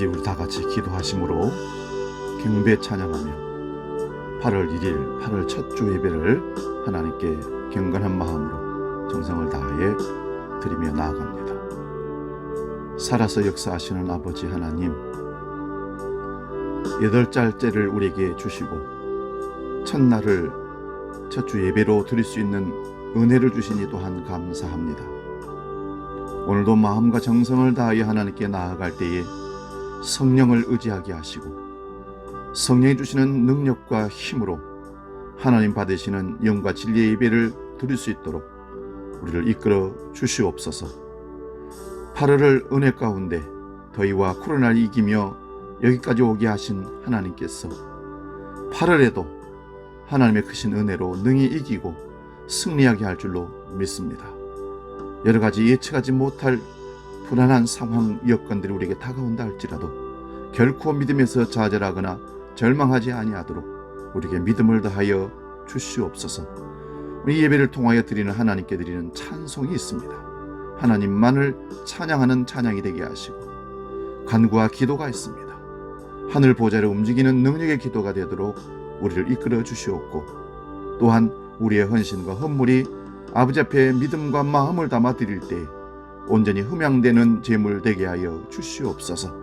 이제 우리 다 같이 기도하심으로 경배 찬양하며 8월 1일 8월 첫 주 예배를 하나님께 경건한 마음으로 정성을 다해 드리며 나아갑니다. 살아서 역사하시는 아버지 하나님, 8달째를 우리에게 주시고 첫날을 첫 주 예배로 드릴 수 있는 은혜를 주시니 또한 감사합니다. 오늘도 마음과 정성을 다하여 하나님께 나아갈 때에 성령을 의지하게 하시고 성령이 주시는 능력과 힘으로 하나님 받으시는 영과 진리의 예배를 드릴 수 있도록 우리를 이끌어 주시옵소서. 8월을 은혜 가운데 더위와 코로나를 이기며 여기까지 오게 하신 하나님께서 8월에도 하나님의 크신 은혜로 능히 이기고 승리하게 할 줄로 믿습니다. 여러 가지 예측하지 못할 불안한 상황 여건들이 우리에게 다가온다 할지라도 결코 믿음에서 좌절하거나 절망하지 아니하도록 우리에게 믿음을 더하여 주시옵소서. 우리 예배를 통하여 드리는 하나님께 드리는 찬송이 있습니다. 하나님만을 찬양하는 찬양이 되게 하시고 간구와 기도가 있습니다. 하늘 보좌를 움직이는 능력의 기도가 되도록 우리를 이끌어 주시옵고 또한 우리의 헌신과 헌물이 아버지 앞에 믿음과 마음을 담아 드릴 때 온전히 흠양되는 제물 되게 하여 주시옵소서.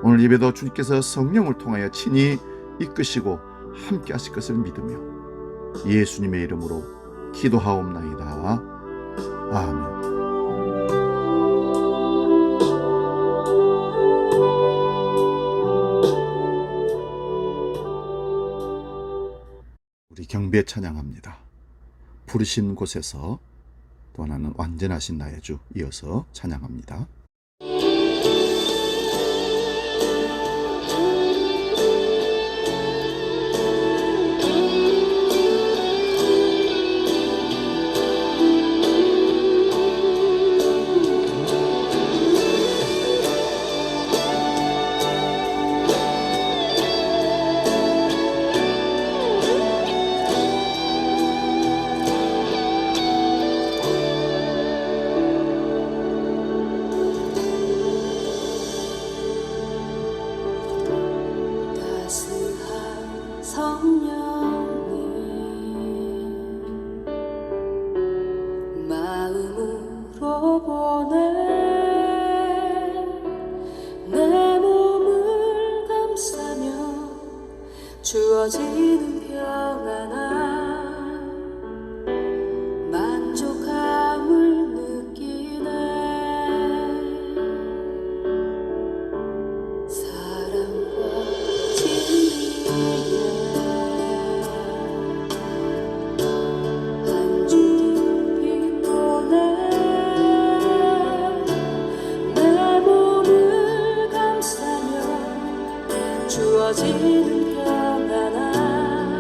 오늘 예배도 주님께서 성령을 통하여 친히 이끄시고 함께 하실 것을 믿으며 예수님의 이름으로 기도하옵나이다. 아멘. 우리 경배 찬양합니다. 부르신 곳에서 또 하나는 완전하신 나의 주 이어서 찬양합니다. 주어지는 평안함 만족함을 느끼네. 사랑과 진리에 한 줄 깊이 보내. 내 몸을 감싸며 주어지는 평안함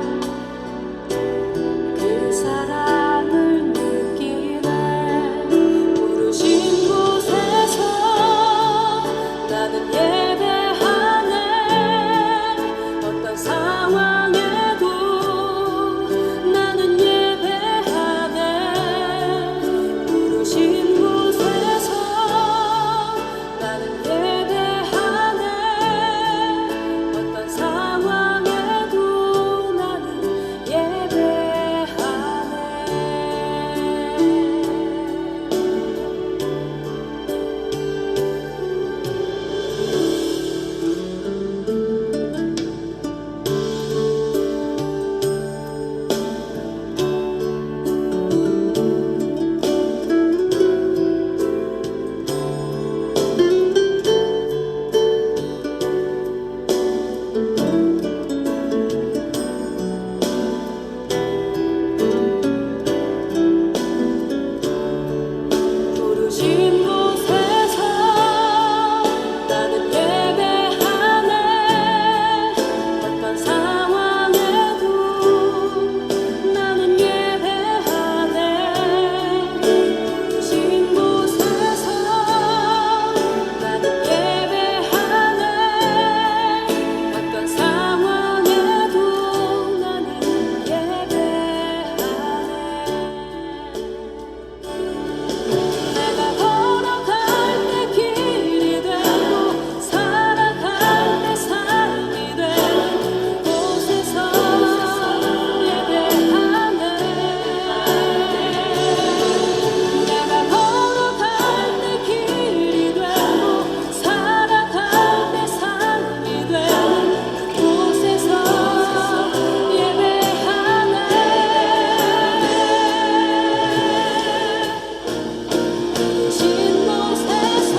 계신 곳에서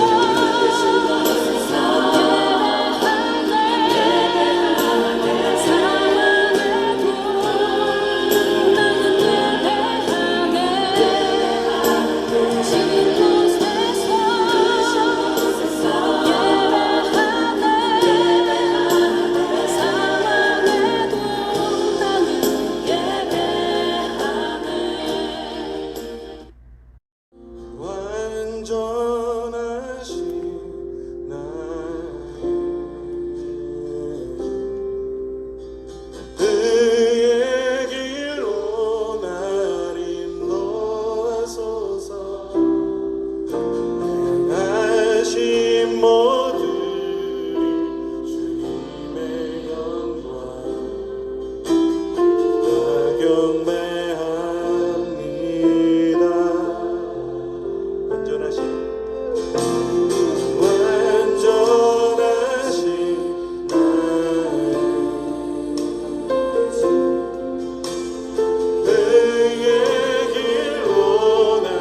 예배하네 사랑해도 나는 예배하네 계신 곳에서 예배하네 사랑해도 나는 예배하네 완전하신 나의 그의 길로 날 인도하소서 행하신 모든 주님의 영광 경배합니다. 완전하신 나의 그의 길로 날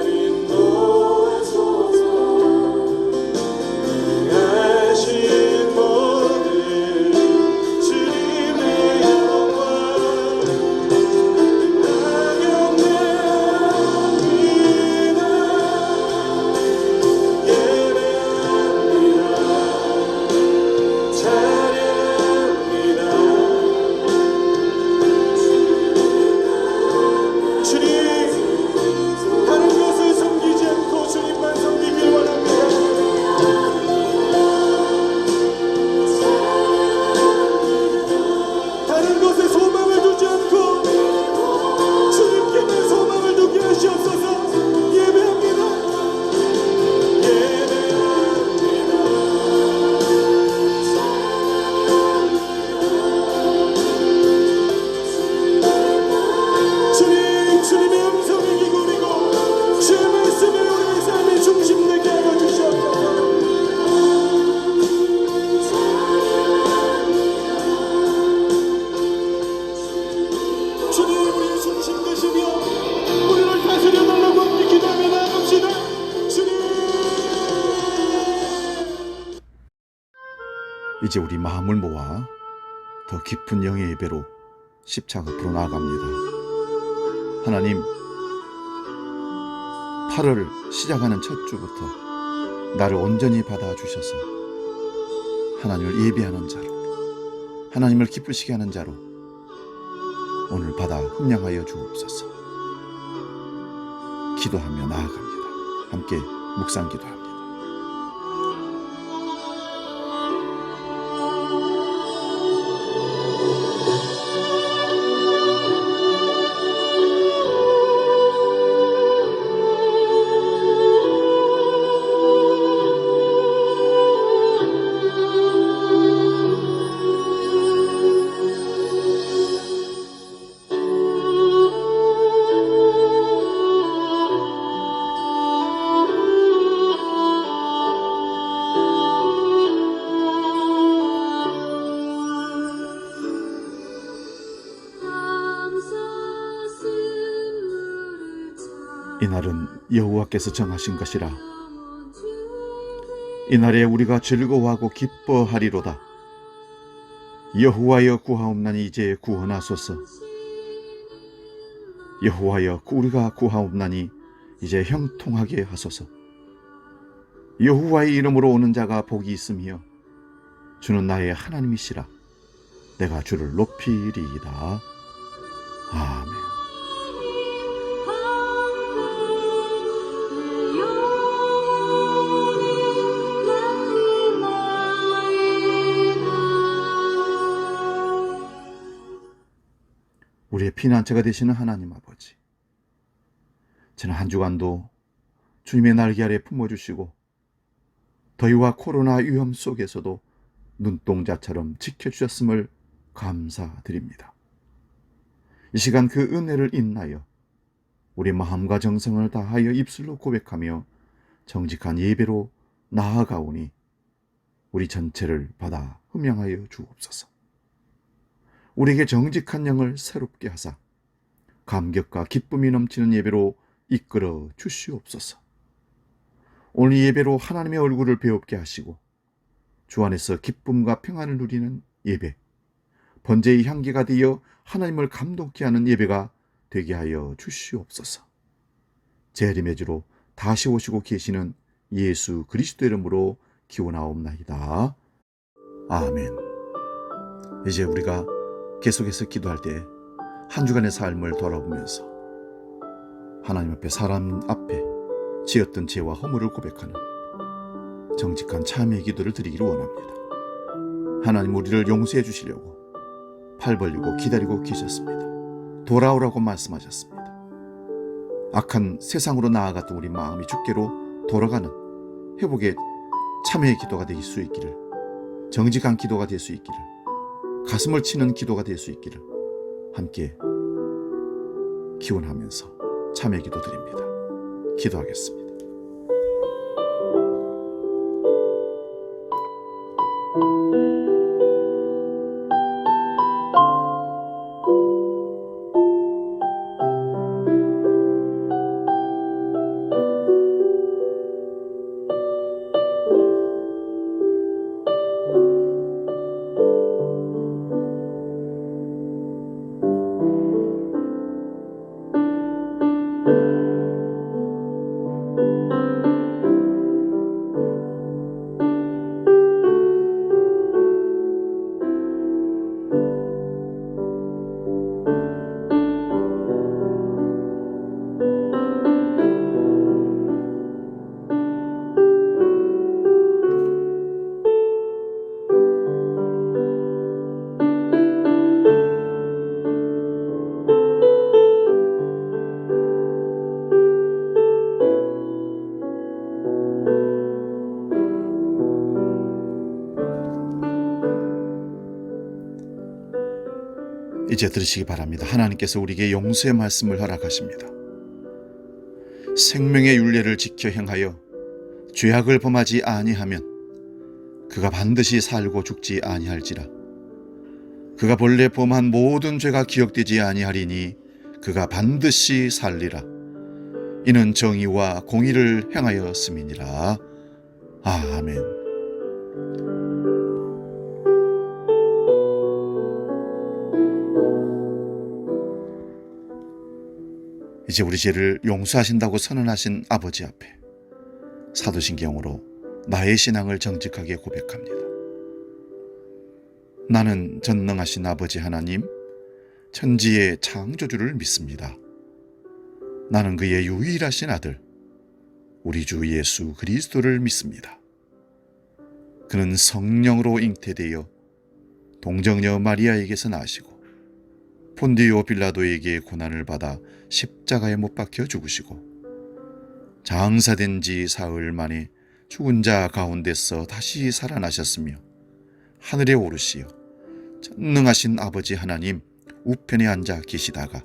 인도하소서 행하신 모든 주님의 영광 이제 우리 마음을 모아 더 깊은 영의 예배로 십자가 앞으로 나아갑니다. 하나님, 8월 시작하는 첫 주부터 나를 온전히 받아주셔서 하나님을 예배하는 자로, 하나님을 기쁘시게 하는 자로 오늘 받아 흠량하여 주옵소서. 기도하며 나아갑니다. 함께 묵상 기도합니다. 이날은 여호와께서 정하신 것이라. 이날에 우리가 즐거워하고 기뻐하리로다. 여호와여 구하옵나니 이제 구원하소서. 여호와여, 우리가 구하옵나니 이제 형통하게 하소서. 여호와의 이름으로 오는 자가 복이 있으며 주는 나의 하나님이시라. 내가 주를 높이리이다. 아멘. 우리의 피난처가 되시는 하나님 아버지, 지난 한 주간도 주님의 날개 아래 품어주시고 더위와 코로나 위험 속에서도 눈동자처럼 지켜주셨음을 감사드립니다. 이 시간 그 은혜를 인하여 우리 마음과 정성을 다하여 입술로 고백하며 정직한 예배로 나아가오니 우리 전체를 받아 흠양하여 주옵소서. 우리에게 정직한 영을 새롭게 하사 감격과 기쁨이 넘치는 예배로 이끌어 주시옵소서. 오늘 예배로 하나님의 얼굴을 배웁게 하시고 주 안에서 기쁨과 평안을 누리는 예배, 번제의 향기가 되어 하나님을 감동케 하는 예배가 되게 하여 주시옵소서. 재림의 주로 다시 오시고 계시는 예수 그리스도 이름으로 기원하옵나이다. 아멘. 이제 우리가 계속해서 기도할 때 한 주간의 삶을 돌아보면서 하나님 앞에, 사람 앞에 지었던 죄와 허물을 고백하는 정직한 참회의 기도를 드리기를 원합니다. 하나님, 우리를 용서해 주시려고 팔 벌리고 기다리고 계셨습니다. 돌아오라고 말씀하셨습니다. 악한 세상으로 나아갔던 우리 마음이 주께로 돌아가는 회복의 참회의 기도가 될 수 있기를, 정직한 기도가 될 수 있기를, 가슴을 치는 기도가 될 수 있기를 함께 기원하면서 참회 기도 드립니다. 기도하겠습니다. 이제 들으시기 바랍니다. 하나님께서 우리에게 용서의 말씀을 허락하십니다. 생명의 율례를 지켜 행하여 죄악을 범하지 아니하면 그가 반드시 살고 죽지 아니할지라. 그가 본래 범한 모든 죄가 기억되지 아니하리니 그가 반드시 살리라. 이는 정의와 공의를 행하였음이니라. 아멘. 이제 우리 죄를 용서하신다고 선언하신 아버지 앞에 사도신경으로 나의 신앙을 정직하게 고백합니다. 나는 전능하신 아버지 하나님, 천지의 창조주를 믿습니다. 나는 그의 유일하신 아들, 우리 주 예수 그리스도를 믿습니다. 그는 성령으로 잉태되어 동정녀 마리아에게서 나시고 폰디오 빌라도에게 고난을 받아 십자가에 못 박혀 죽으시고 장사된 지 사흘 만에 죽은 자 가운데서 다시 살아나셨으며 하늘에 오르시어 전능하신 아버지 하나님 우편에 앉아 계시다가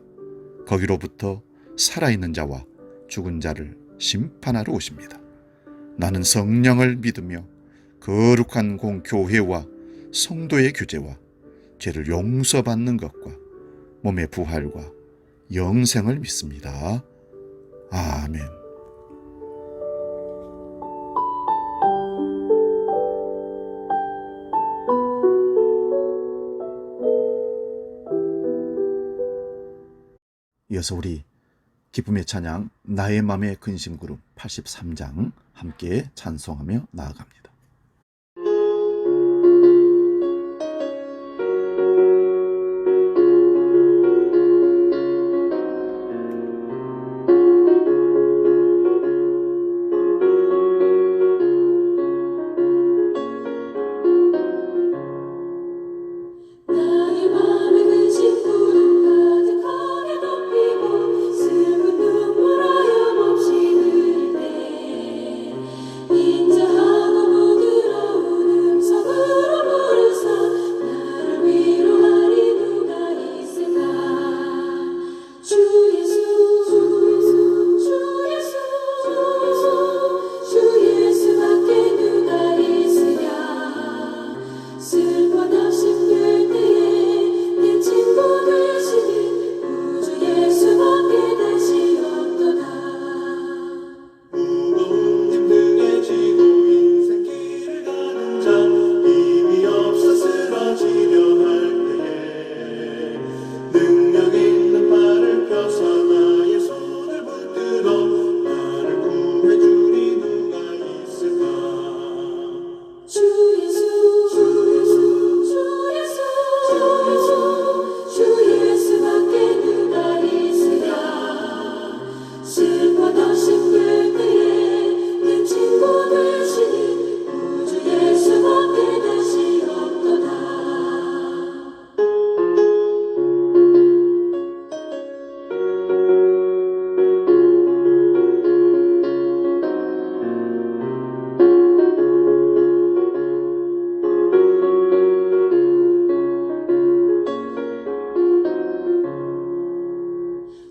거기로부터 살아있는 자와 죽은 자를 심판하러 오십니다. 나는 성령을 믿으며 거룩한 공교회와 성도의 교제와 죄를 용서받는 것과 몸의 부활과 영생을 믿습니다. 아멘. 이어서 우리 기쁨의 찬양 나의 맘의 근심 그룹 83장 함께 찬송하며 나아갑니다. 나의 맘에 근심 구름 가득하게 덮이고 슬픈 눈물 하염없이 흐를 때 인자하고 부드러운 음성으로 부르사 나를 위로하리 누가 있을까. 주 예수 주 예수 주 예수 주 예수밖에 누가 있으랴. 슬퍼나 힘들 때에 내 친구 되시니 우주 예수밖에 다시 없도다. 무거운 짐 등에 지고 인생길을 가는 자 힘이 없어 쓰러지려 할 때에 능력 있는 말을 펴서 나의 손을 붙들어 나를 구해주리 누가 있을까. 주 예수 주 예수 주 예수 주 예수밖에 누가 있으랴. 슬퍼도 힘들 때에 내 친구 되시니 우주 예수밖에 다시 없도다.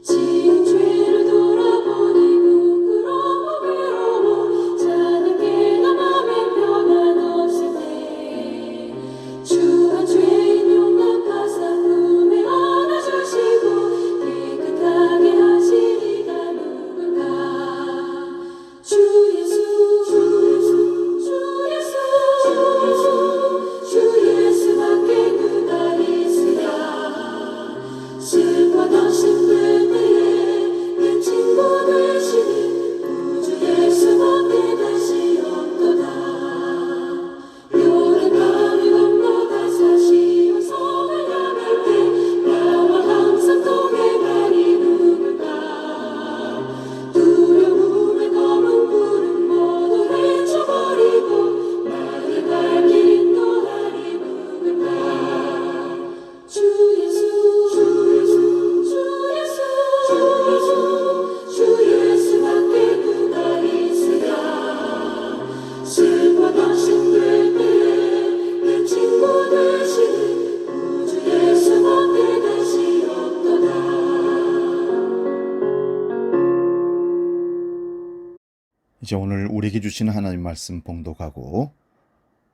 지은 죄를 돌아보니 부끄러워 괴로워 자는 나 맘에 변화 없을 때 주가 죄인 용납하사 품에 안아주시고 깨끗하게 하시리가 누굴까. 주 예수 주 예수 주 예수 주 예수밖에 누가 있으랴. 슬퍼도 힘들 때에 내 친구 되시니 우주 예수밖에 다시 없도다. 요단강을 건너가서 시온 성을 향할 때 나와 항상 동행하리 누굴까. 두려움의 검은 불은 모두 헤쳐버리고 나의 발길 인도하리 누굴까. 주 예수 주 예수 주 예수 주 예수밖에 누가 있으랴. 슬퍼도 힘들 때에 내 친구 되시니 우주 예수밖에 다시 없도다. 이제 오늘 우리에게 주시는 하나님 말씀 봉독하고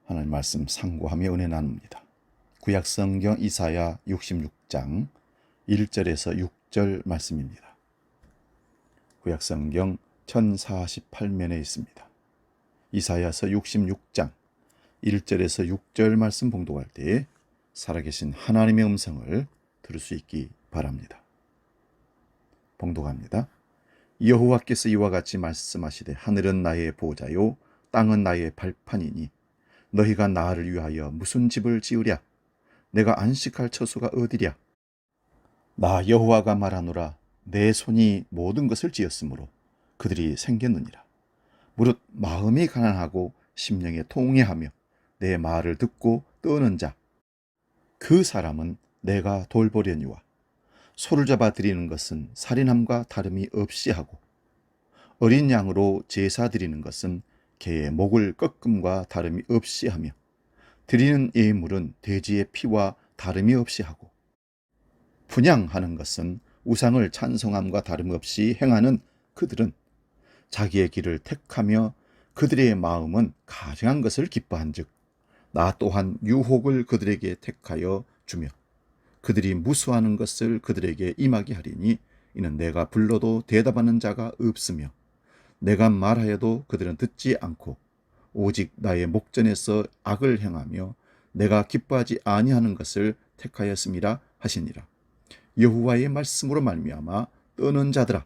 하나님 말씀 상고하며 은혜 나눕니다. 구약성경 이사야 66장 1절에서 6절 말씀입니다. 구약성경 1048면에 있습니다. 이사야서 66장 1절에서 6절 말씀 봉독할 때에 살아계신 하나님의 음성을 들을 수 있기 바랍니다. 봉독합니다. 여호와께서 이와 같이 말씀하시되 하늘은 나의 보좌요 땅은 나의 발판이니 너희가 나를 위하여 무슨 집을 지으랴. 내가 안식할 처소가 어디랴. 나 여호와가 말하노라. 내 손이 모든 것을 지었으므로 그들이 생겼느니라. 무릇 마음이 가난하고 심령에 통회하며 내 말을 듣고 떠는 자 그 사람은 내가 돌보려니와 소를 잡아 드리는 것은 살인함과 다름이 없이 하고 어린 양으로 제사 드리는 것은 개의 목을 꺾음과 다름이 없이 하며 드리는 예물은 돼지의 피와 다름이 없이 하고 분향하는 것은 우상을 찬송함과 다름없이 행하는 그들은 자기의 길을 택하며 그들의 마음은 가증한 것을 기뻐한즉 나 또한 유혹을 그들에게 택하여 주며 그들이 무수하는 것을 그들에게 임하게 하리니 이는 내가 불러도 대답하는 자가 없으며 내가 말하여도 그들은 듣지 않고 오직 나의 목전에서 악을 행하며 내가 기뻐하지 아니하는 것을 택하였음이라 하시니라. 여호와의 말씀으로 말미암아 떠는 자들아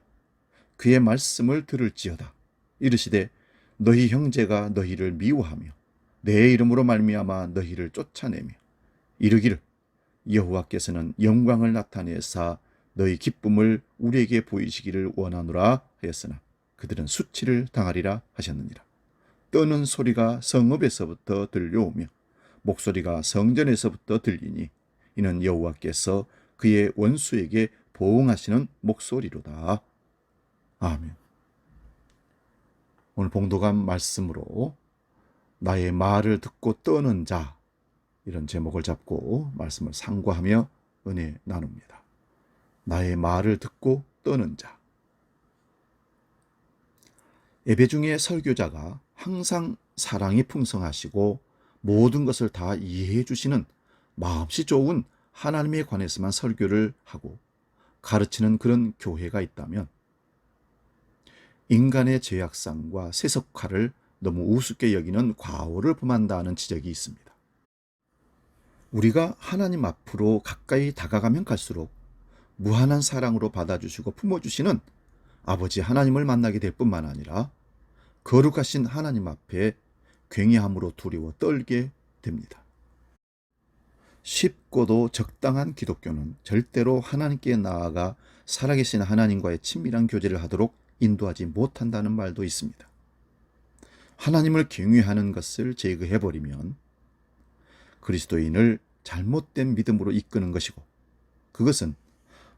그의 말씀을 들을지어다. 이르시되 너희 형제가 너희를 미워하며 내 이름으로 말미암아 너희를 쫓아내며 이르기를 여호와께서는 영광을 나타내사 너희 기쁨을 우리에게 보이시기를 원하노라 하였으나 그들은 수치를 당하리라 하셨느니라. 떠는 소리가 성읍에서부터 들려오며 목소리가 성전에서부터 들리니 이는 여호와께서 그의 원수에게 보응하시는 목소리로다. 아멘. 오늘 봉독한 말씀으로 나의 말을 듣고 떠는 자, 이런 제목을 잡고 말씀을 상고하며 은혜 나눕니다. 나의 말을 듣고 떠는 자. 예배 중에 설교자가 항상 사랑이 풍성하시고 모든 것을 다 이해해 주시는 마음씨 좋은 하나님에 관해서만 설교를 하고 가르치는 그런 교회가 있다면 인간의 죄악성과 세속화를 너무 우습게 여기는 과오를 범한다는 지적이 있습니다. 우리가 하나님 앞으로 가까이 다가가면 갈수록 무한한 사랑으로 받아주시고 품어주시는 아버지 하나님을 만나게 될 뿐만 아니라 거룩하신 하나님 앞에 굉해함으로 두려워 떨게 됩니다. 쉽고도 적당한 기독교는 절대로 하나님께 나아가 살아계신 하나님과의 친밀한 교제를 하도록 인도하지 못한다는 말도 있습니다. 하나님을 경외하는 것을 제거해버리면 그리스도인을 잘못된 믿음으로 이끄는 것이고 그것은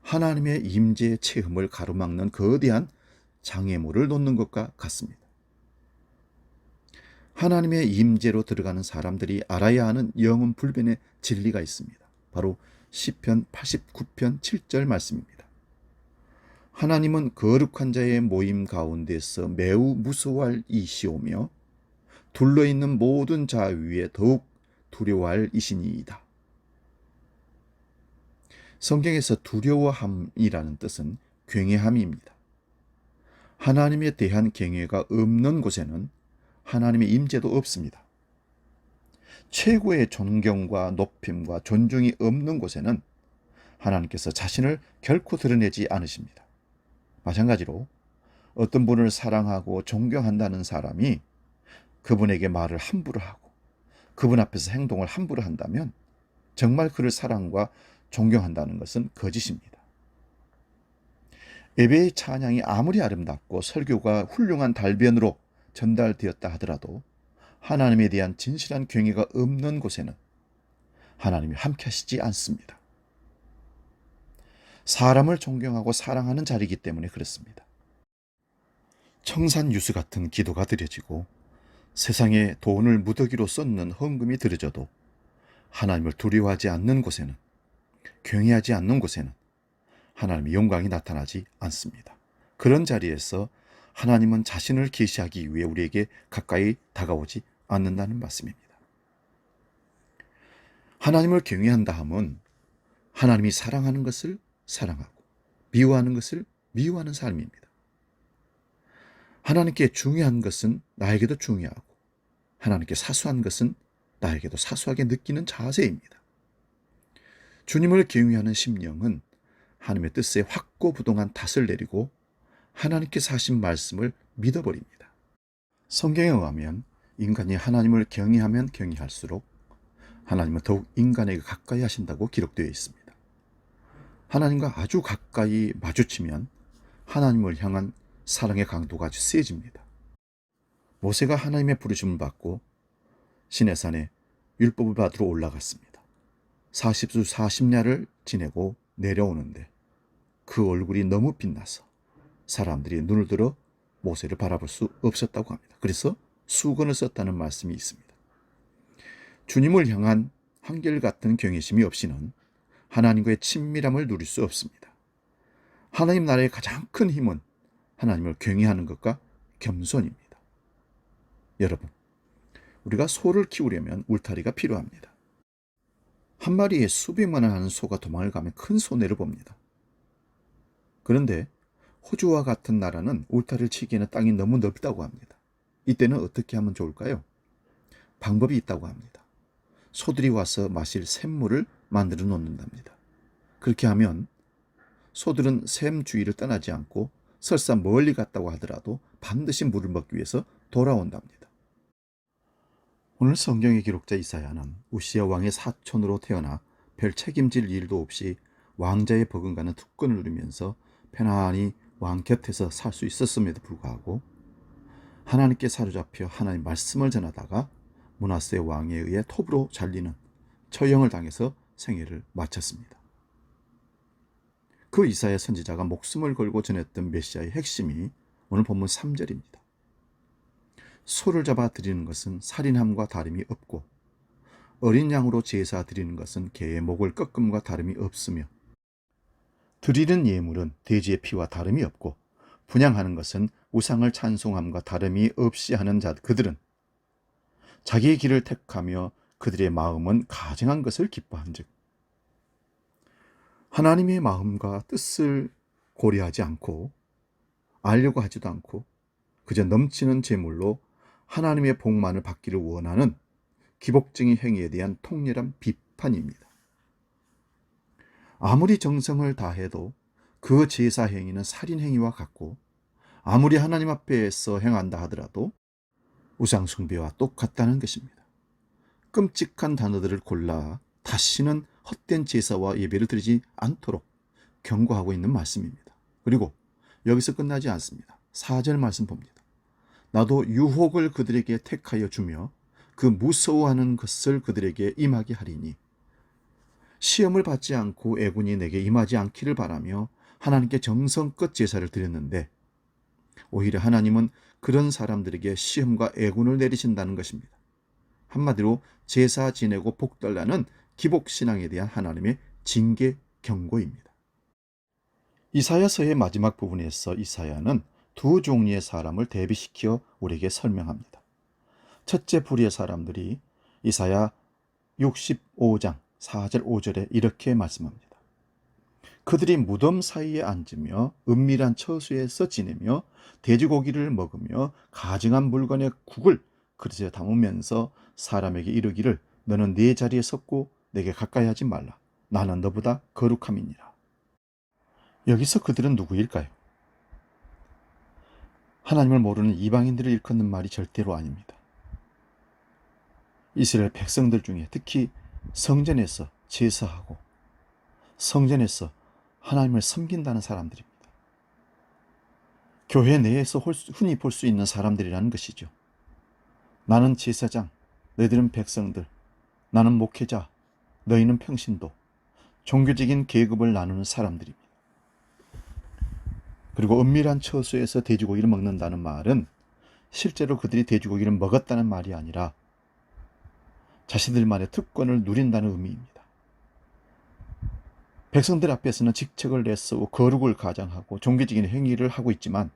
하나님의 임재 체험을 가로막는 거대한 장애물을 놓는 것과 같습니다. 하나님의 임재로 들어가는 사람들이 알아야 하는 영혼 불변의 진리가 있습니다. 바로 시편 89편 7절 말씀입니다. 하나님은 거룩한 자의 모임 가운데서 매우 무서워할 이시오며 둘러있는 모든 자 위에 더욱 두려워할 이시니이다. 성경에서 두려워함이라는 뜻은 경외함입니다. 하나님에 대한 경외가 없는 곳에는 하나님의 임재도 없습니다. 최고의 존경과 높임과 존중이 없는 곳에는 하나님께서 자신을 결코 드러내지 않으십니다. 마찬가지로 어떤 분을 사랑하고 존경한다는 사람이 그분에게 말을 함부로 하고 그분 앞에서 행동을 함부로 한다면 정말 그를 사랑과 존경한다는 것은 거짓입니다. 예배의 찬양이 아무리 아름답고 설교가 훌륭한 달변으로 전달되었다 하더라도 하나님에 대한 진실한 경외가 없는 곳에는 하나님이 함께 하시지 않습니다. 사람을 존경하고 사랑하는 자리이기 때문에 그렇습니다. 청산유수 같은 기도가 드려지고 세상에 돈을 무더기로 쏟는 헌금이 드려져도 하나님을 두려워하지 않는 곳에는, 경외하지 않는 곳에는 하나님의 영광이 나타나지 않습니다. 그런 자리에서 하나님은 자신을 계시하기 위해 우리에게 가까이 다가오지 않는다는 말씀입니다. 하나님을 경외한다 함은 하나님이 사랑하는 것을 사랑하고 미워하는 것을 미워하는 삶입니다. 하나님께 중요한 것은 나에게도 중요하고 하나님께 사소한 것은 나에게도 사소하게 느끼는 자세입니다. 주님을 경외하는 심령은 하나님의 뜻에 확고부동한 탓을 내리고 하나님께서 하신 말씀을 믿어버립니다. 성경에 의하면 인간이 하나님을 경외하면 경외할수록 하나님은 더욱 인간에게 가까이 하신다고 기록되어 있습니다. 하나님과 아주 가까이 마주치면 하나님을 향한 사랑의 강도가 아주 세집니다. 모세가 하나님의 부르심을 받고 시내산에 율법을 받으러 올라갔습니다. 40수 40야를 지내고 내려오는데 그 얼굴이 너무 빛나서 사람들이 눈을 들어 모세를 바라볼 수 없었다고 합니다. 그래서 수건을 썼다는 말씀이 있습니다. 주님을 향한 한결같은 경외심이 없이는 하나님과의 친밀함을 누릴 수 없습니다. 하나님 나라의 가장 큰 힘은 하나님을 경외하는 것과 겸손입니다. 여러분, 우리가 소를 키우려면 울타리가 필요합니다. 한 마리에 수백만 원 하는 소가 도망을 가면 큰 손해를 봅니다. 그런데 호주와 같은 나라는 울타리를 치기에는 땅이 너무 넓다고 합니다. 이때는 어떻게 하면 좋을까요? 방법이 있다고 합니다. 소들이 와서 마실 샘물을 만들어 놓는답니다. 그렇게 하면 소들은 샘 주위를 떠나지 않고 설사 멀리 갔다고 하더라도 반드시 물을 먹기 위해서 돌아온답니다. 오늘 성경의 기록자 이사야는 우시야 왕의 사촌으로 태어나 별 책임질 일도 없이 왕자의 버금가는 특권을 누리면서 편안히 왕 곁에서 살 수 있었음에도 불구하고 하나님께 사로잡혀 하나님 말씀을 전하다가 므낫세 왕에 의해 톱으로 잘리는 처형을 당해서 생애를 마쳤습니다. 그 이사야 선지자가 목숨을 걸고 전했던 메시아의 핵심이 오늘 본문 3절입니다. 소를 잡아 드리는 것은 살인함과 다름이 없고 어린 양으로 제사 드리는 것은 개의 목을 꺾음과 다름이 없으며 드리는 예물은 돼지의 피와 다름이 없고 분향하는 것은 우상을 찬송함과 다름이 없이 하는 자 그들은 자기의 길을 택하며 그들의 마음은 가증한 것을 기뻐한즉 하나님의 마음과 뜻을 고려하지 않고 알려고 하지도 않고 그저 넘치는 재물로 하나님의 복만을 받기를 원하는 기복적인 행위에 대한 통렬한 비판입니다. 아무리 정성을 다해도 그 제사 행위는 살인 행위와 같고 아무리 하나님 앞에서 행한다 하더라도 우상 숭배와 똑같다는 것입니다. 끔찍한 단어들을 골라 다시는 헛된 제사와 예배를 드리지 않도록 경고하고 있는 말씀입니다. 그리고 여기서 끝나지 않습니다. 4절 말씀 봅니다. 나도 유혹을 그들에게 택하여 주며 그 무서워하는 것을 그들에게 임하게 하리니 시험을 받지 않고 애군이 내게 임하지 않기를 바라며 하나님께 정성껏 제사를 드렸는데 오히려 하나님은 그런 사람들에게 시험과 애군을 내리신다는 것입니다. 한마디로 제사 지내고 복달라는 기복신앙에 대한 하나님의 징계 경고입니다. 이사야서의 마지막 부분에서 이사야는 두 종류의 사람을 대비시켜 우리에게 설명합니다. 첫째 부류의 사람들이 이사야 65장 4절 5절에 이렇게 말씀합니다. 그들이 무덤 사이에 앉으며 은밀한 처소에서 지내며 돼지고기를 먹으며 가증한 물건의 국을 그릇에 담으면서 사람에게 이르기를 너는 네 자리에 섰고 내게 가까이 하지 말라. 나는 너보다 거룩함이니라. 여기서 그들은 누구일까요? 하나님을 모르는 이방인들을 일컫는 말이 절대로 아닙니다. 이스라엘 백성들 중에 특히 성전에서 제사하고 성전에서 하나님을 섬긴다는 사람들입니다. 교회 내에서 흔히 볼 수 있는 사람들이라는 것이죠. 나는 제사장, 너희들은 백성들, 나는 목회자, 너희는 평신도, 종교적인 계급을 나누는 사람들입니다. 그리고 은밀한 처소에서 돼지고기를 먹는다는 말은 실제로 그들이 돼지고기를 먹었다는 말이 아니라 자신들만의 특권을 누린다는 의미입니다. 백성들 앞에서는 직책을 내세우고 거룩을 가장하고 종교적인 행위를 하고 있지만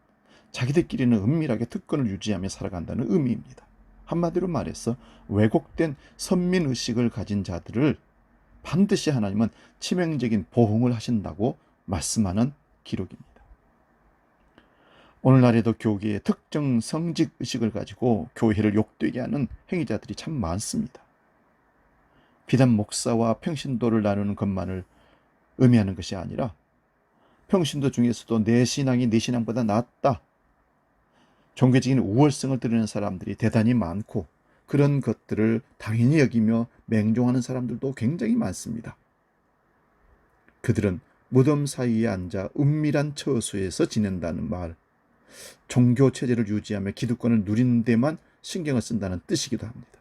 자기들끼리는 은밀하게 특권을 유지하며 살아간다는 의미입니다. 한마디로 말해서 왜곡된 선민의식을 가진 자들을 반드시 하나님은 치명적인 보응을 하신다고 말씀하는 기록입니다. 오늘날에도 교계의 특정 성직의식을 가지고 교회를 욕되게 하는 행위자들이 참 많습니다. 비단 목사와 평신도를 나누는 것만을 의미하는 것이 아니라 평신도 중에서도 내 신앙이 네 신앙보다 낫다. 종교적인 우월성을 드리는 사람들이 대단히 많고 그런 것들을 당연히 여기며 맹종하는 사람들도 굉장히 많습니다. 그들은 무덤 사이에 앉아 은밀한 처소에서 지낸다는 말, 종교 체제를 유지하며 기득권을 누리는 데만 신경을 쓴다는 뜻이기도 합니다.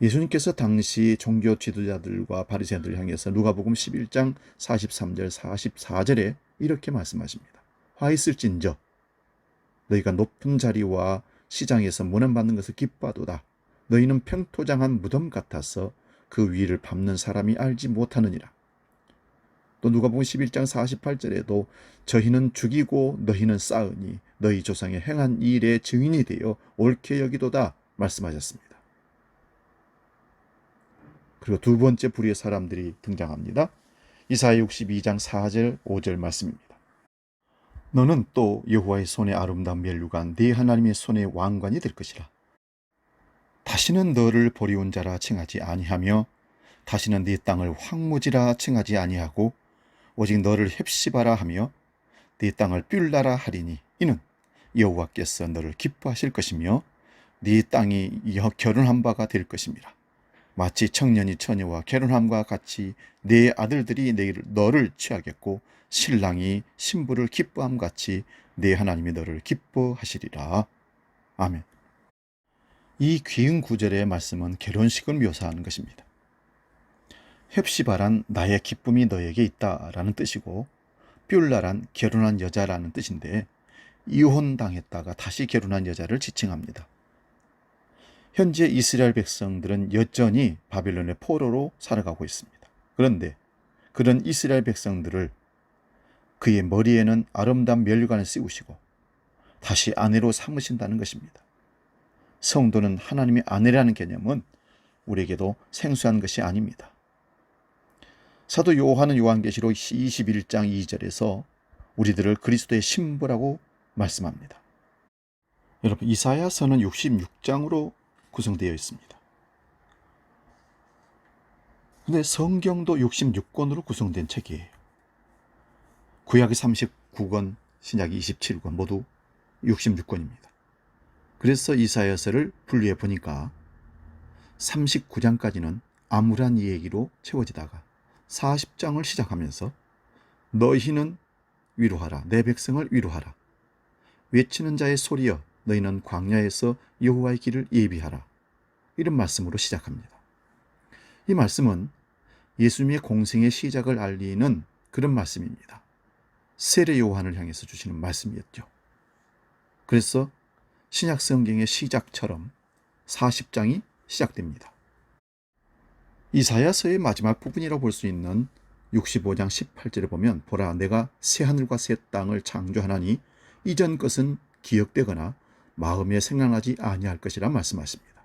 예수님께서 당시 종교 지도자들과 바리새인들을 향해서 누가복음 11장 43절 44절에 이렇게 말씀하십니다. 화 있을진저 너희가 높은 자리와 시장에서 문안받는 것을 기뻐하도다. 너희는 평토장한 무덤 같아서 그 위를 밟는 사람이 알지 못하느니라. 또 누가복음 11장 48절에도 저희는 죽이고 너희는 쌓으니 너희 조상의 행한 일의 증인이 되어 옳게 여기도다 말씀하셨습니다. 그리고 두 번째 부류의 사람들이 등장합니다. 이사야 62장 4절 5절 말씀입니다. 너는 또 여호와의 손에 아름다운 면류관 네 하나님의 손의 왕관이 될 것이라. 다시는 너를 버리온 자라 칭하지 아니하며 다시는 네 땅을 황무지라 칭하지 아니하고 오직 너를 헵시바라 하며 네 땅을 뷸라라 하리니 이는 여호와께서 너를 기뻐하실 것이며 네 땅이 결혼한 바가 될 것임이라. 마치 청년이 처녀와 결혼함과 같이 네 아들들이 너를 취하겠고 신랑이 신부를 기뻐함 같이 네 하나님이 너를 기뻐하시리라. 아멘. 이 귀한 구절의 말씀은 결혼식을 묘사하는 것입니다. 헵시바란 나의 기쁨이 너에게 있다라는 뜻이고 뷸라란 결혼한 여자라는 뜻인데 이혼당했다가 다시 결혼한 여자를 지칭합니다. 현재 이스라엘 백성들은 여전히 바벨론의 포로로 살아가고 있습니다. 그런데 그런 이스라엘 백성들을 그의 머리에는 아름다운 면류관을 씌우시고 다시 아내로 삼으신다는 것입니다. 성도는 하나님의 아내라는 개념은 우리에게도 생소한 것이 아닙니다. 사도 요한은 요한계시록 21장 2절에서 우리들을 그리스도의 신부라고 말씀합니다. 여러분, 이사야서는 66장으로 구성되어 있습니다. 근데 성경도 66권으로 구성된 책이에요. 구약이 39권, 신약이 27권, 모두 66권입니다. 그래서 이사야서를 분류해 보니까 39장까지는 암울한 이야기로 채워지다가 40장을 시작하면서 너희는 위로하라, 내 백성을 위로하라, 외치는 자의 소리여 너희는 광야에서 여호와의 길을 예비하라, 이런 말씀으로 시작합니다. 이 말씀은 예수님의 공생의 시작을 알리는 그런 말씀입니다. 세례 요한을 향해서 주시는 말씀이었죠. 그래서 신약 성경의 시작처럼 40장이 시작됩니다. 이사야서의 마지막 부분이라고 볼 수 있는 65장 18절에 보면 보라 내가 새하늘과 새 땅을 창조하나니 이전 것은 기억되거나 마음에 생각나지 아니할 것이라 말씀하십니다.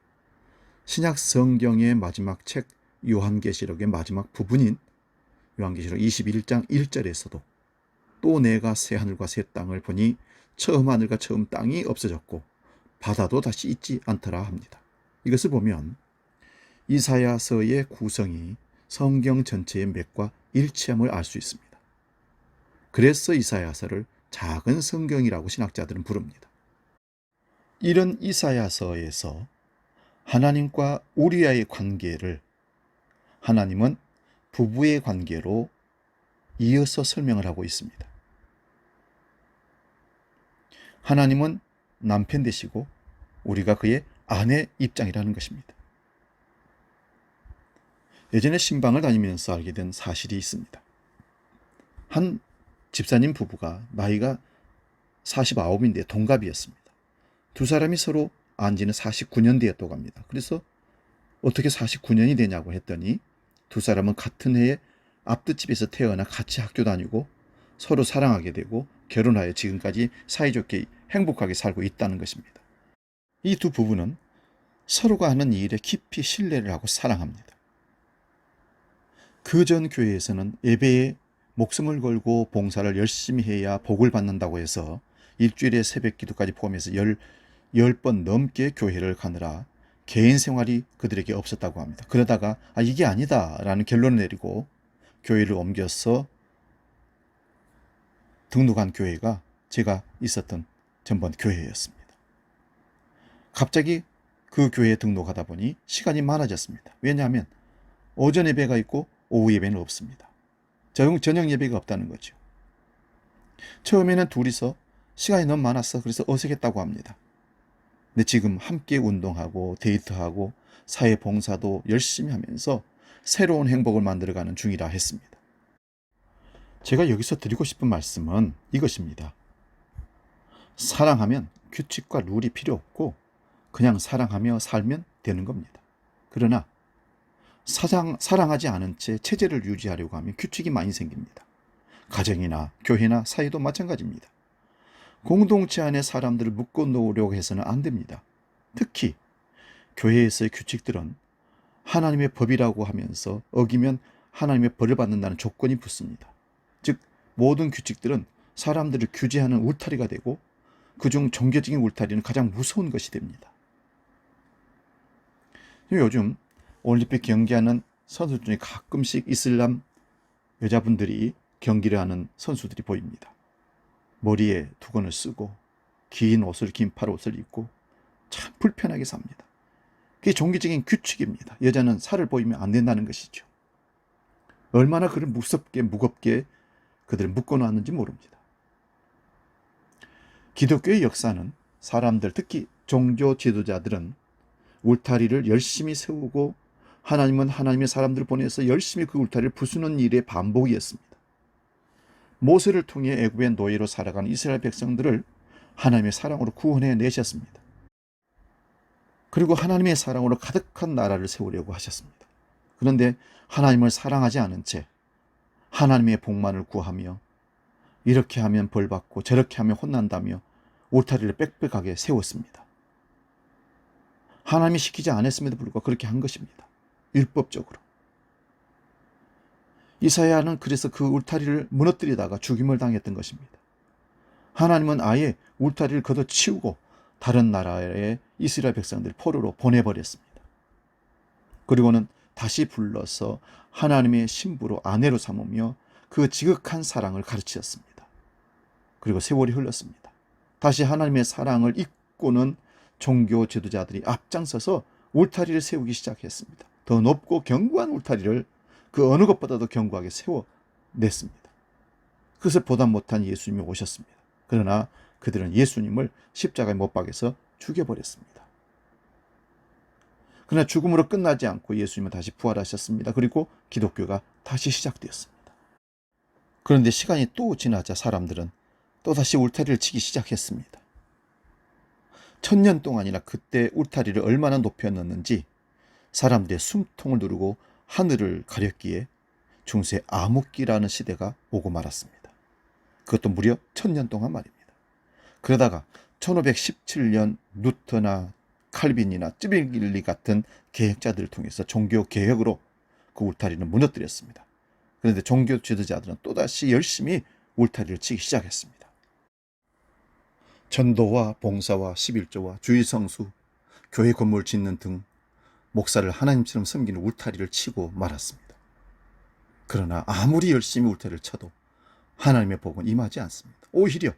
신약 성경의 마지막 책 요한계시록의 마지막 부분인 요한계시록 21장 1절에서도 또 내가 새하늘과 새 땅을 보니 처음 하늘과 처음 땅이 없어졌고 바다도 다시 있지 않더라 합니다. 이것을 보면 이사야서의 구성이 성경 전체의 맥과 일치함을 알 수 있습니다. 그래서 이사야서를 작은 성경이라고 신학자들은 부릅니다. 이런 이사야서에서 하나님과 우리와의 관계를 하나님은 부부의 관계로 이어서 설명을 하고 있습니다. 하나님은 남편 되시고 우리가 그의 아내 입장이라는 것입니다. 예전에 신방을 다니면서 알게 된 사실이 있습니다. 한 집사님 부부가 나이가 49인데 동갑이었습니다. 두 사람이 서로 안 지는 49년 되었다고 합니다. 그래서 어떻게 49년이 되냐고 했더니 두 사람은 같은 해에 앞뜰집에서 태어나 같이 학교 다니고 서로 사랑하게 되고 결혼하여 지금까지 사이좋게 행복하게 살고 있다는 것입니다. 이 두 부부는 서로가 하는 일에 깊이 신뢰를 하고 사랑합니다. 그 전 교회에서는 예배에 목숨을 걸고 봉사를 열심히 해야 복을 받는다고 해서 일주일에 새벽 기도까지 포함해서 10번 넘게 교회를 가느라 개인 생활이 그들에게 없었다고 합니다. 그러다가 이게 아니다라는 결론을 내리고 교회를 옮겨서 등록한 교회가 제가 있었던 전번 교회였습니다. 갑자기 그 교회에 등록하다 보니 시간이 많아졌습니다. 왜냐하면 오전 예배가 있고 오후 예배는 없습니다. 저녁 예배가 없다는 거죠. 처음에는 둘이서 시간이 너무 많았어 그래서 어색했다고 합니다. 근데 지금 함께 운동하고 데이트하고 사회 봉사도 열심히 하면서 새로운 행복을 만들어가는 중이라 했습니다. 제가 여기서 드리고 싶은 말씀은 이것입니다. 사랑하면 규칙과 룰이 필요 없고 그냥 사랑하며 살면 되는 겁니다. 그러나 사랑하지 않은 채 체제를 유지하려고 하면 규칙이 많이 생깁니다. 가정이나 교회나 사회도 마찬가지입니다. 공동체 안에 사람들을 묶어 놓으려고 해서는 안 됩니다. 특히 교회에서의 규칙들은 하나님의 법이라고 하면서 어기면 하나님의 벌을 받는다는 조건이 붙습니다. 즉 모든 규칙들은 사람들을 규제하는 울타리가 되고 그중 종교적인 울타리는 가장 무서운 것이 됩니다. 요즘 올림픽 경기하는 선수 중에 가끔씩 이슬람 여자분들이 경기를 하는 선수들이 보입니다. 머리에 두건을 쓰고 긴 긴팔 옷을 입고 참 불편하게 삽니다. 그게 종교적인 규칙입니다. 여자는 살을 보이면 안 된다는 것이죠. 얼마나 그를 무겁게 그들을 묶어놨는지 모릅니다. 기독교의 역사는 사람들, 특히 종교 지도자들은 울타리를 열심히 세우고 하나님은 하나님의 사람들을 보내서 열심히 그 울타리를 부수는 일의 반복이었습니다. 모세를 통해 애굽의 노예로 살아가는 이스라엘 백성들을 하나님의 사랑으로 구원해 내셨습니다. 그리고 하나님의 사랑으로 가득한 나라를 세우려고 하셨습니다. 그런데 하나님을 사랑하지 않은 채 하나님의 복만을 구하며 이렇게 하면 벌받고 저렇게 하면 혼난다며 울타리를 빽빽하게 세웠습니다. 하나님이 시키지 않았음에도 불구하고 그렇게 한 것입니다. 율법적으로. 이사야는 그래서 그 울타리를 무너뜨리다가 죽임을 당했던 것입니다. 하나님은 아예 울타리를 걷어치우고 다른 나라의 이스라엘 백성들을 포로로 보내버렸습니다. 그리고는 다시 불러서 하나님의 신부로 아내로 삼으며 그 지극한 사랑을 가르치셨습니다. 그리고 세월이 흘렀습니다. 다시 하나님의 사랑을 잊고는 종교 지도자들이 앞장서서 울타리를 세우기 시작했습니다. 더 높고 견고한 울타리를 그 어느 것보다도 견고하게 세워냈습니다. 그것을 보다 못한 예수님이 오셨습니다. 그러나 그들은 예수님을 십자가에 못 박아서 죽여버렸습니다. 그러나 죽음으로 끝나지 않고 예수님은 다시 부활하셨습니다. 그리고 기독교가 다시 시작되었습니다. 그런데 시간이 또 지나자 사람들은 또다시 울타리를 치기 시작했습니다. 1000년 동안이나 그때 울타리를 얼마나 높였는지 사람들의 숨통을 누르고 하늘을 가렸기에 중세 암흑기라는 시대가 오고 말았습니다. 그것도 무려 1000년 동안 말입니다. 그러다가 1517년 루터나 칼빈이나 쯔빌리 같은 개혁자들을 통해서 종교 개혁으로 그 울타리는 무너뜨렸습니다. 그런데 종교 지도자들은 또다시 열심히 울타리를 치기 시작했습니다. 전도와 봉사와 11조와 주일성수, 교회 건물 짓는 등 목사를 하나님처럼 섬기는 울타리를 치고 말았습니다. 그러나 아무리 열심히 울타리를 쳐도 하나님의 복은 임하지 않습니다. 오히려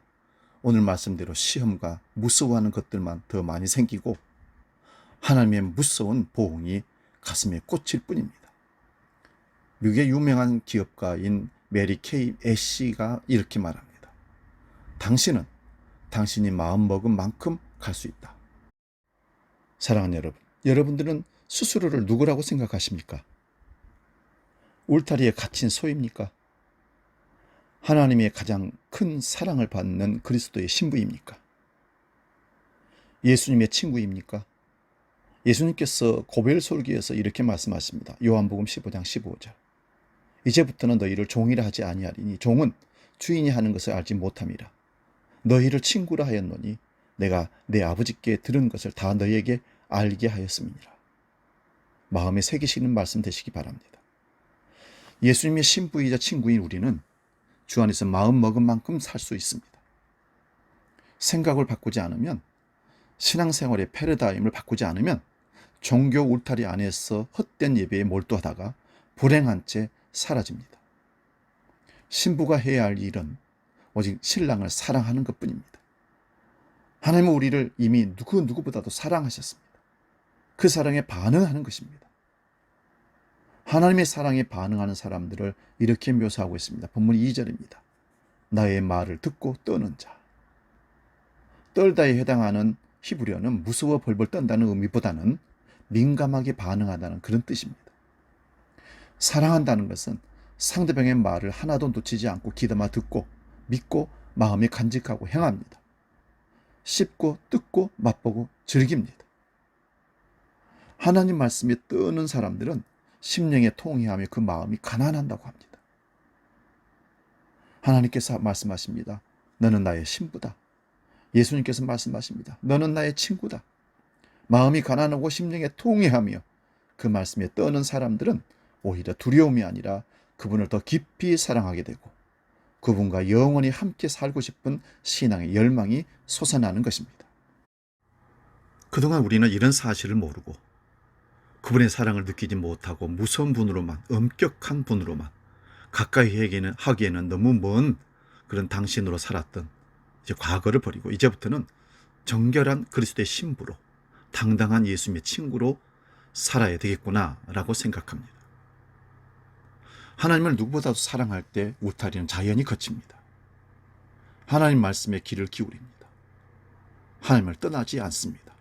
오늘 말씀대로 시험과 무서워하는 것들만 더 많이 생기고 하나님의 무서운 보응이 가슴에 꽂힐 뿐입니다. 미국의 유명한 기업가인 메리 케이 애쉬가 이렇게 말합니다. 당신은 당신이 마음먹은 만큼 갈 수 있다. 사랑하는 여러분, 여러분들은 스스로를 누구라고 생각하십니까? 울타리에 갇힌 소입니까? 하나님의 가장 큰 사랑을 받는 그리스도의 신부입니까? 예수님의 친구입니까? 예수님께서 고별 설교에서 이렇게 말씀하십니다. 요한복음 15장 15절. 이제부터는 너희를 종이라 하지 아니하리니 종은 주인이 하는 것을 알지 못함이라. 너희를 친구라 하였노니 내가 내 아버지께 들은 것을 다 너희에게 알게 하였음이니라. 마음에 새기시는 말씀 되시기 바랍니다. 예수님의 신부이자 친구인 우리는 주 안에서 마음 먹은 만큼 살 수 있습니다. 생각을 바꾸지 않으면, 신앙생활의 패러다임을 바꾸지 않으면 종교 울타리 안에서 헛된 예배에 몰두하다가 불행한 채 사라집니다. 신부가 해야 할 일은 오직 신랑을 사랑하는 것뿐입니다. 하나님은 우리를 이미 누구보다도 사랑하셨습니다. 그 사랑에 반응하는 것입니다. 하나님의 사랑에 반응하는 사람들을 이렇게 묘사하고 있습니다. 본문 2절입니다. 나의 말을 듣고 떠는 자. 떨다에 해당하는 히브리어는 무서워 벌벌 떤다는 의미보다는 민감하게 반응한다는 그런 뜻입니다. 사랑한다는 것은 상대방의 말을 하나도 놓치지 않고 귀담아 듣고 믿고 마음에 간직하고 행합니다. 씹고 뜯고 맛보고 즐깁니다. 하나님 말씀에 떠는 사람들은 심령에 통회하며 그 마음이 가난한다고 합니다. 하나님께서 말씀하십니다. 너는 나의 신부다. 예수님께서 말씀하십니다. 너는 나의 친구다. 마음이 가난하고 심령에 통회하며 그 말씀에 떠는 사람들은 오히려 두려움이 아니라 그분을 더 깊이 사랑하게 되고 그분과 영원히 함께 살고 싶은 신앙의 열망이 솟아나는 것입니다. 그동안 우리는 이런 사실을 모르고 그분의 사랑을 느끼지 못하고 무서운 분으로만, 엄격한 분으로만, 가까이 하기에는 너무 먼 그런 당신으로 살았던 이제 과거를 버리고 이제부터는 정결한 그리스도의 신부로 당당한 예수님의 친구로 살아야 되겠구나라고 생각합니다. 하나님을 누구보다도 사랑할 때 울타리는 자연히 거칩니다. 하나님 말씀에 귀를 기울입니다. 하나님을 떠나지 않습니다.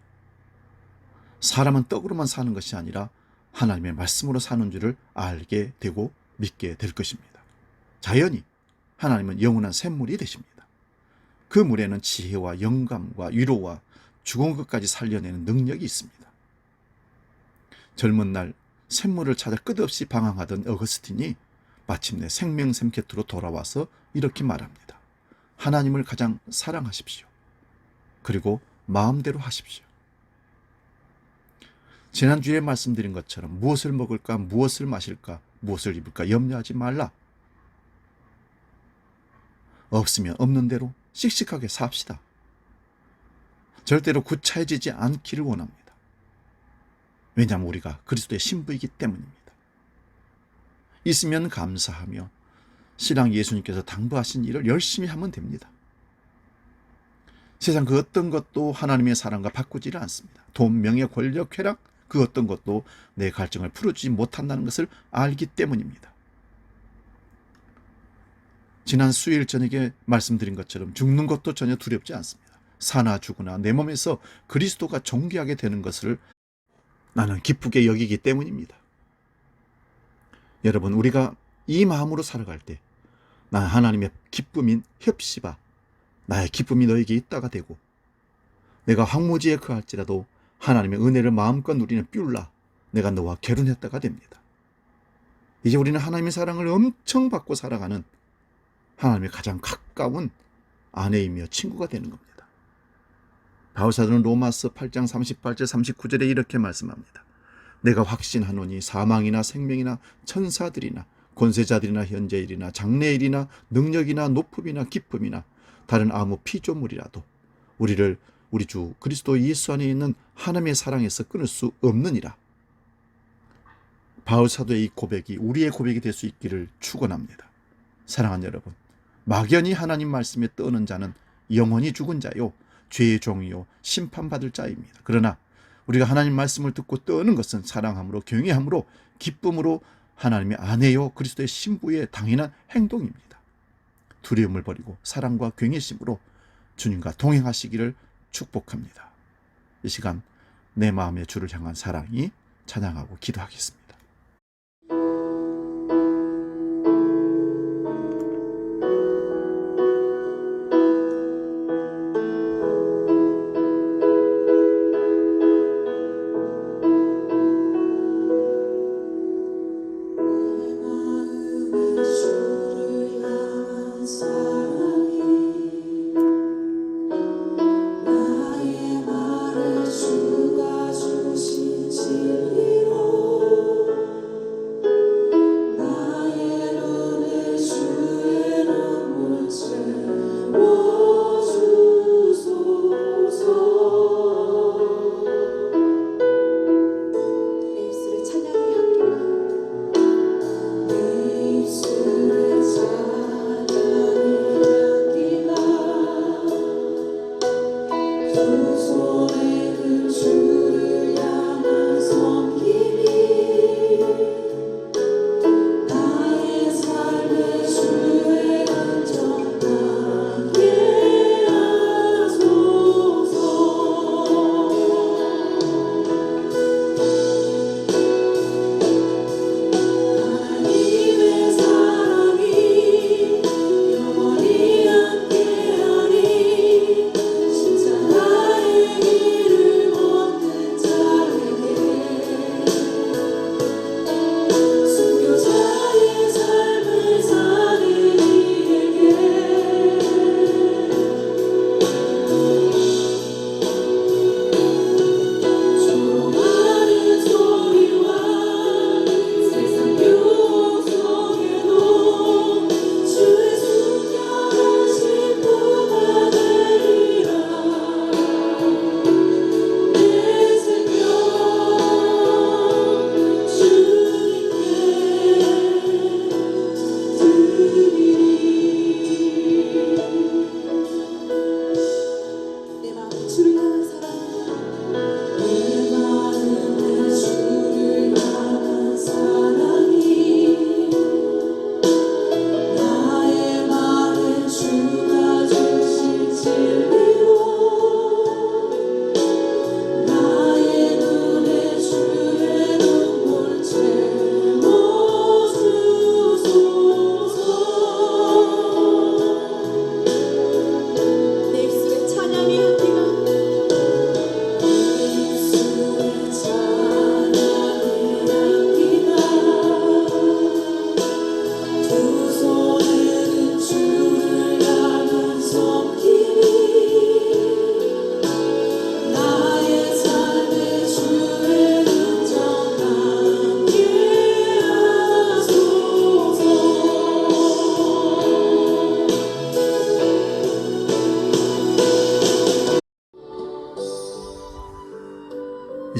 사람은 떡으로만 사는 것이 아니라 하나님의 말씀으로 사는 줄을 알게 되고 믿게 될 것입니다. 자연히 하나님은 영원한 샘물이 되십니다. 그 물에는 지혜와 영감과 위로와 죽은 것까지 살려내는 능력이 있습니다. 젊은 날 샘물을 찾아 끝없이 방황하던 어거스틴이 마침내 생명샘 곁으로 돌아와서 이렇게 말합니다. 하나님을 가장 사랑하십시오. 그리고 마음대로 하십시오. 지난주에 말씀드린 것처럼 무엇을 먹을까, 무엇을 마실까, 무엇을 입을까 염려하지 말라. 없으면 없는 대로 씩씩하게 삽시다. 절대로 구차해지지 않기를 원합니다. 왜냐하면 우리가 그리스도의 신부이기 때문입니다. 있으면 감사하며 신랑 예수님께서 당부하신 일을 열심히 하면 됩니다. 세상 그 어떤 것도 하나님의 사랑과 바꾸지를 않습니다. 돈, 명예, 권력, 쾌락 그 어떤 것도 내 갈증을 풀어주지 못한다는 것을 알기 때문입니다. 지난 수요일 저녁에 말씀드린 것처럼 죽는 것도 전혀 두렵지 않습니다. 사나 죽으나 내 몸에서 그리스도가 존귀하게 되는 것을 나는 기쁘게 여기기 때문입니다. 여러분, 우리가 이 마음으로 살아갈 때 나 하나님의 기쁨인 헵시바, 나의 기쁨이 너에게 있다가 되고 내가 황무지에 거할지라도 하나님의 은혜를 마음껏 누리는 뷸라, 내가 너와 결혼했다가 됩니다. 이제 우리는 하나님의 사랑을 엄청 받고 살아가는 하나님의 가장 가까운 아내이며 친구가 되는 겁니다. 바울사도는 로마서 8장 38절 39절에 이렇게 말씀합니다. 내가 확신하노니 사망이나 생명이나 천사들이나 권세자들이나 현재일이나 장래일이나 능력이나 높음이나 기쁨이나 다른 아무 피조물이라도 우리를 우리 주 그리스도 예수 안에 있는 하나님의 사랑에서 끊을 수 없느니라. 바울사도의 이 고백이 우리의 고백이 될 수 있기를 축원합니다. 사랑하는 여러분, 막연히 하나님 말씀에 떠는 자는 영원히 죽은 자요 죄의 종이요 심판받을 자입니다. 그러나 우리가 하나님 말씀을 듣고 떠는 것은 사랑함으로 경외함으로 기쁨으로 하나님의 아내요 그리스도의 신부의 당연한 행동입니다. 두려움을 버리고 사랑과 경외심으로 주님과 동행하시기를 축복합니다. 이 시간 내 마음의 주를 향한 사랑이 찬양하고 기도하겠습니다. 주가 주신 진리로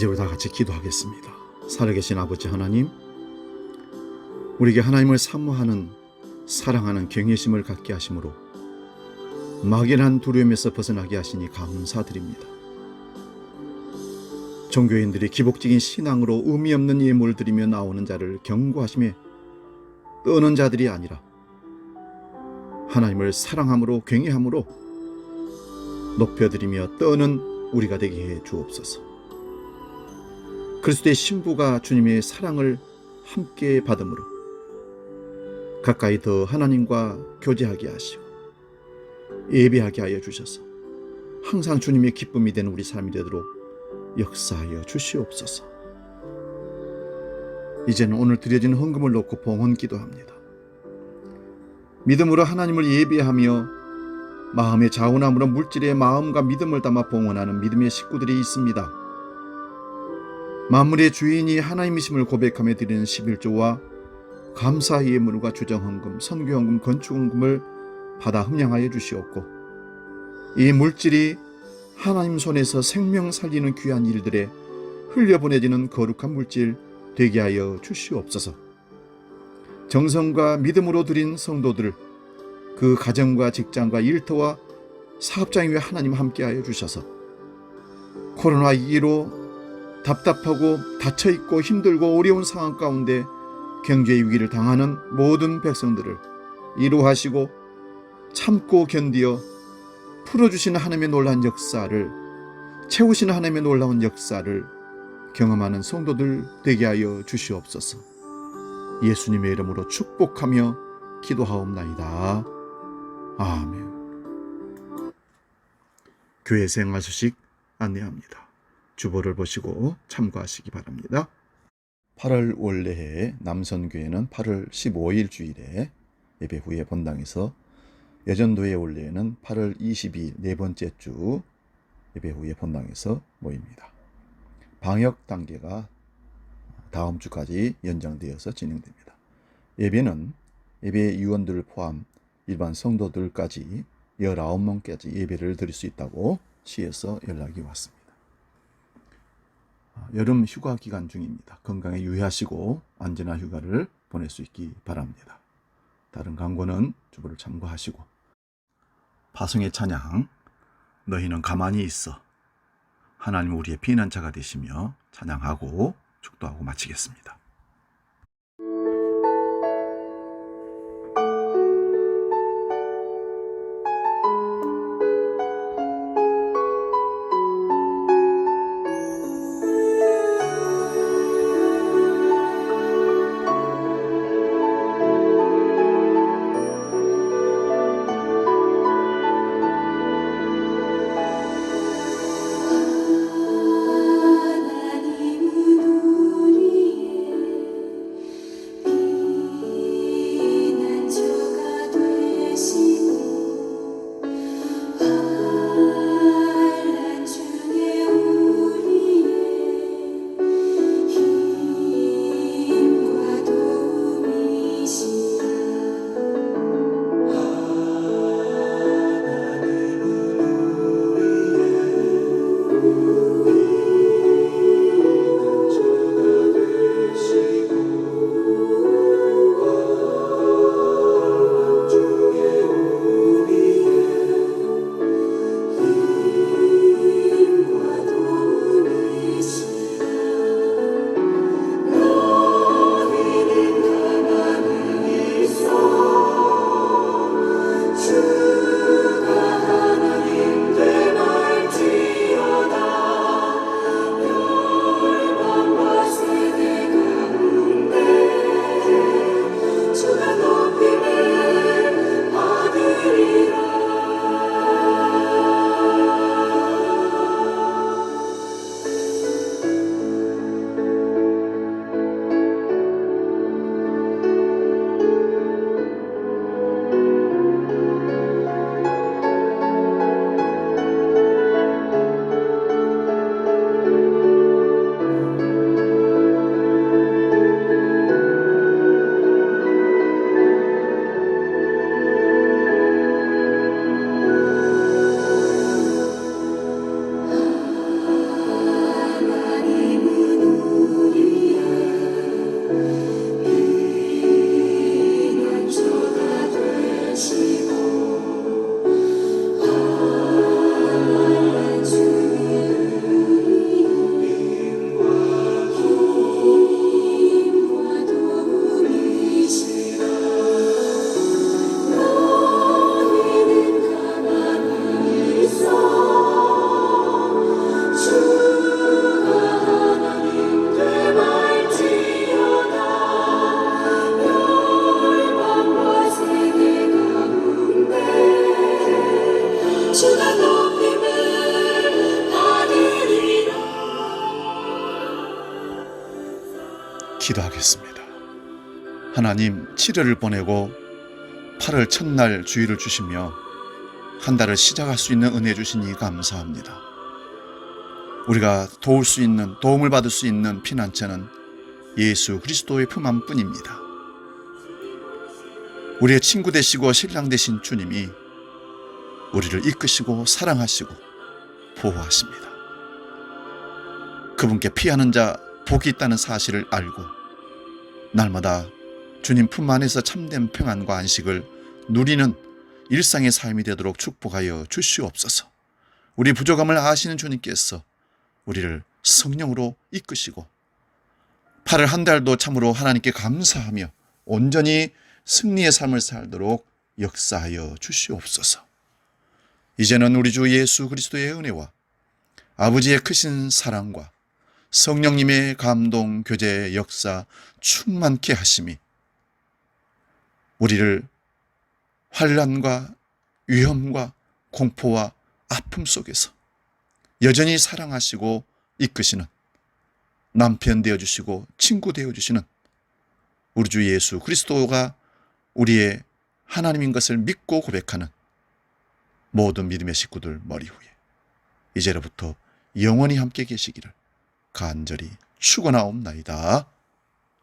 이제 우리 다 같이 기도하겠습니다. 살아계신 아버지 하나님, 우리에게 하나님을 사모하는, 사랑하는 경외심을 갖게 하심으로 막연한 두려움에서 벗어나게 하시니 감사드립니다. 종교인들이 기복적인 신앙으로 의미 없는 예물을 드리며 나오는 자를 경고하심에 떠는 자들이 아니라 하나님을 사랑함으로 경외함으로 높여드리며 떠는 우리가 되게 해 주옵소서. 그리스도의 신부가 주님의 사랑을 함께 받음으로 가까이 더 하나님과 교제하게 하시고 예배하게 하여 주셔서 항상 주님의 기쁨이 되는 우리 삶이 되도록 역사하여 주시옵소서. 이제는 오늘 드려진 헌금을 놓고 봉헌 기도합니다. 믿음으로 하나님을 예배하며 마음의 자원함으로 물질의 마음과 믿음을 담아 봉헌하는 믿음의 식구들이 있습니다. 만물의 주인이 하나님이심을 고백하며 드리는 11조와 감사의 예물과 주정헌금, 선교헌금, 건축헌금을 받아 흠양하여 주시옵고 이 물질이 하나님 손에서 생명 살리는 귀한 일들에 흘려보내지는 거룩한 물질 되게 하여 주시옵소서. 정성과 믿음으로 드린 성도들, 그 가정과 직장과 일터와 사업장에 왜 하나님 함께하여 주셔서 코로나19로 답답하고 닫혀있고 힘들고 어려운 상황 가운데 경제 위기를 당하는 모든 백성들을 위로하시고 참고 견디어 풀어주시는 하나님의 놀라운 역사를, 채우시는 하나님의 놀라운 역사를 경험하는 성도들 되게 하여 주시옵소서. 예수님의 이름으로 축복하며 기도하옵나이다. 아멘. 교회 생활 소식 안내합니다. 주보를 보시고 참고하시기 바랍니다. 8월 원래해 남선교회는 8월 15일 주일에 예배 후에 본당에서, 여전도의 원래에는 8월 22일 네 번째 주 예배 후에 본당에서 모입니다. 방역 단계가 다음 주까지 연장되어서 진행됩니다. 예배는 예배 위원들을 포함 일반 성도들까지 19명까지 예배를 드릴 수 있다고 시에서 연락이 왔습니다. 여름 휴가 기간 중입니다. 건강에 유의하시고 안전한 휴가를 보낼 수 있기 바랍니다. 다른 광고는 주보를 참고하시고, 파송의 찬양, 너희는 가만히 있어, 하나님 우리의 피난처가 되시며 찬양하고 축도하고 마치겠습니다. 하나님은 우리의 기도하겠습니다. 하나님, 7월을 보내고 8월 첫날 주일을 주시며 한 달을 시작할 수 있는 은혜 주시니 감사합니다. 우리가 도움을 받을 수 있는 피난처는 예수 그리스도의 품 안뿐입니다. 우리의 친구 되시고 신랑 되신 주님이 우리를 이끄시고 사랑하시고 보호하십니다. 그분께 피하는 자 복이 있다는 사실을 알고 날마다 주님 품 안에서 참된 평안과 안식을 누리는 일상의 삶이 되도록 축복하여 주시옵소서. 우리 부족함을 아시는 주님께서 우리를 성령으로 이끄시고 8월 한 달도 참으로 하나님께 감사하며 온전히 승리의 삶을 살도록 역사하여 주시옵소서. 이제는 우리 주 예수 그리스도의 은혜와 아버지의 크신 사랑과 성령님의 감동, 교제, 역사 충만케 하심이 우리를 환난과 위험과 공포와 아픔 속에서 여전히 사랑하시고 이끄시는 남편 되어주시고 친구 되어주시는 우리 주 예수 그리스도가 우리의 하나님인 것을 믿고 고백하는 모든 믿음의 식구들 머리 위에 이제로부터 영원히 함께 계시기를 간절히 축원하옵나이다.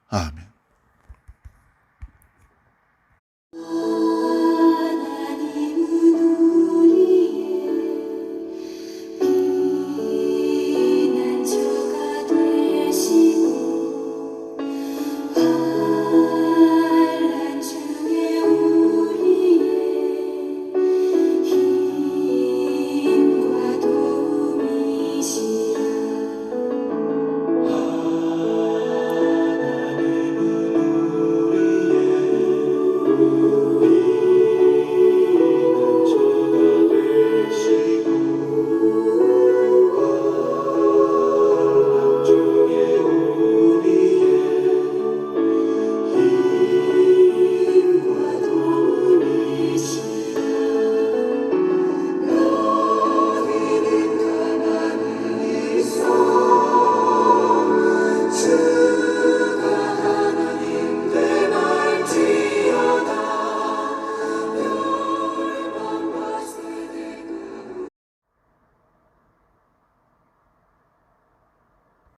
아멘.